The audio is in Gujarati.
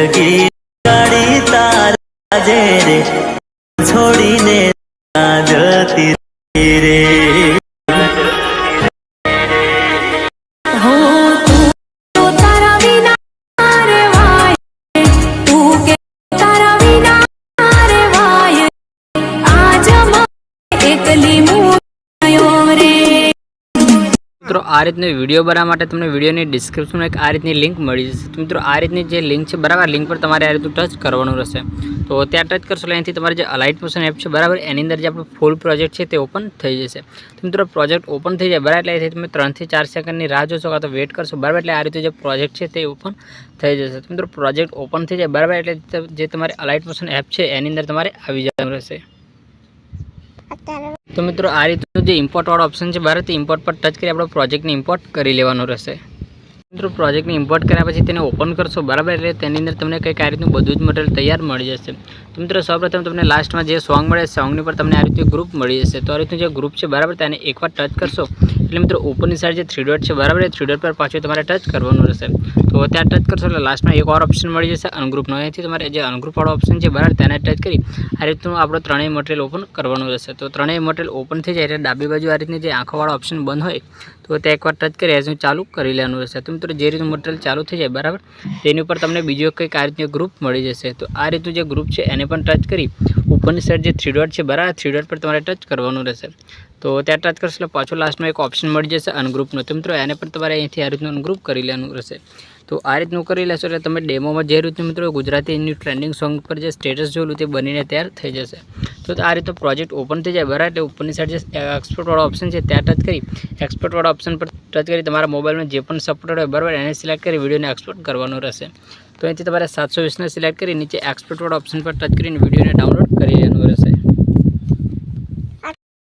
जिंदगी गाड़ी तारा जे रे छोड़ी ने जती रे મિત્રો આ રીતનો વિડીયો બનાવવા માટે તમને વિડીયોની ડિસ્ક્રિપ્શનમાં એક આ રીતની લિંક મળી જશે. તો મિત્રો આ રીતની જે લિંક છે બરાબર, લિંક પર તમારે આ રીતનું ટચ કરવાનું રહેશે. તો ત્યાં ટચ કરશો એટલે અહીંથી તમારે જે અલાઇટ મોશન એપ છે બરાબર, એની અંદર જે આપણો ફૂલ પ્રોજેક્ટ છે તે ઓપન થઈ જશે. તો મિત્રો પ્રોજેક્ટ ઓપન થઈ જાય બરાબર, એટલે અહીંથી તમે 3 થી 4 સેકન્ડની રાહ જોશો કાં તો વેઇટ કરશો બરાબર, એટલે આ રીતે જે પ્રોજેક્ટ છે તે ઓપન થઈ જશે. તો મિત્રો પ્રોજેક્ટ ઓપન થઈ જાય બરાબર, એટલે જે તમારી અલાઇટ મોશન એપ છે એની અંદર તમારે આવી જવાનું રહેશે. તો મિત્રો આ રીતનું જે ઇમ્પોર્ટ વાળો ઓપ્શન છે બરાબર, તે ઇમ્પોર્ટ પર ટચ કરી આપણો પ્રોજેક્ટને ઇમ્પોર્ટ કરી લેવાનો રહેશે. મિત્રો પ્રોજેક્ટને ઇમ્પોર્ટ કર્યા પછી તેને ઓપન કરશો બરાબર, એટલે તેની અંદર તમને કંઈક આ રીતનું બધું જ મટીરિયલ તૈયાર મળી જશે. તો મિત્રો સૌપ્રથમ તમને લાસ્ટમાં જે સોંગ મળે સોંગની પર તમને આ રીતનું ગ્રુપ મળી જશે. તો આ રીતનું જે ગ્રુપ છે બરાબર, તેને એકવાર ટચ કરશો એટલે મિત્રો ઉપરની સાઈડ જે 3 ડોટ છે બરાબર, એ 3 ડોટ પર પાછું તમારે ટચ કરવાનું રહેશે. તો ત્યાં ટચ કરશો એટલે લાસ્ટમાં એક ઓર ઓપ્શન મળી જશે અનગ્રુપનો. અહીંથી તમારે જે અનગ્રુપ વાળો ઓપ્શન છે બરાબર, તેને ટચ કરી આ રીતનું આપણો ત્રણેય મટીરિયલ ઓપન કરવાનું રહેશે. તો ત્રણેય મટીરિયલ ઓપન થઈ જાય એટલે ડાબી બાજુ આ રીતની જે આંખોવાળો ઓપ્શન બંધ હોય તો ત્યાં એકવાર ટચ કરી એઝ ચાલુ કરી લેવાનું રહેશે. તો મિત્રો જે રીતનું મટીરિયલ ચાલુ થઈ જાય બરાબર, તેની ઉપર તમને બીજો કંઈક આ રીતનું ગ્રુપ મળી જશે. તો આ રીતનું જે ગ્રુપ છે એને પણ ટચ કરી ઉપરની સાઈડ જે 3 ડોટ છે બરાબર, 3 ડોટ પર તમારે ટચ કરવાનું રહેશે. તો ત્યાં ટચ કરશો એટલે પાછું લાસ્ટમાં એક ઓપ્શન મળી જશે અનગ્રુપનો. તો મિત્રો એને પણ તમારે અહીંથી આ રીતનું અનગ્રુપ કરી લેવાનું રહેશે. તો આ રીતનું કરી લેશો એટલે તમે ડેમોમાં જે રીતનું મિત્રો ગુજરાતીની ટ્રેન્ડિંગ સોંગ પર જે સ્ટેટસ જોયેલું તે બનીને તૈયાર થઈ જશે. તો આ રીતનો પ્રોજેક્ટ ઓપન થઈ જાય બરાબર, એટલે ઉપરની સાઈડ જે એક્સપોર્ટવાળો ઓપ્શન છે ત્યાં ટચ કરી એક્સપોર્ટવાળા ઓપ્શન પર ટચ કરી તમારા મોબાઈલમાં જે પણ સપોર્ટેડ હોય બરાબર, એને સિલેક્ટ કરી વિડીયોને એક્સપોર્ટ કરવાનું રહેશે. તો અહીંથી તમારે 720ને સિલેક્ટ કરી નીચે એક્સપોર્ટવાળા ઓપ્શન પર ટચ કરીને વિડીયોને ડાઉનલોડ કરી લેવાનું રહેશે.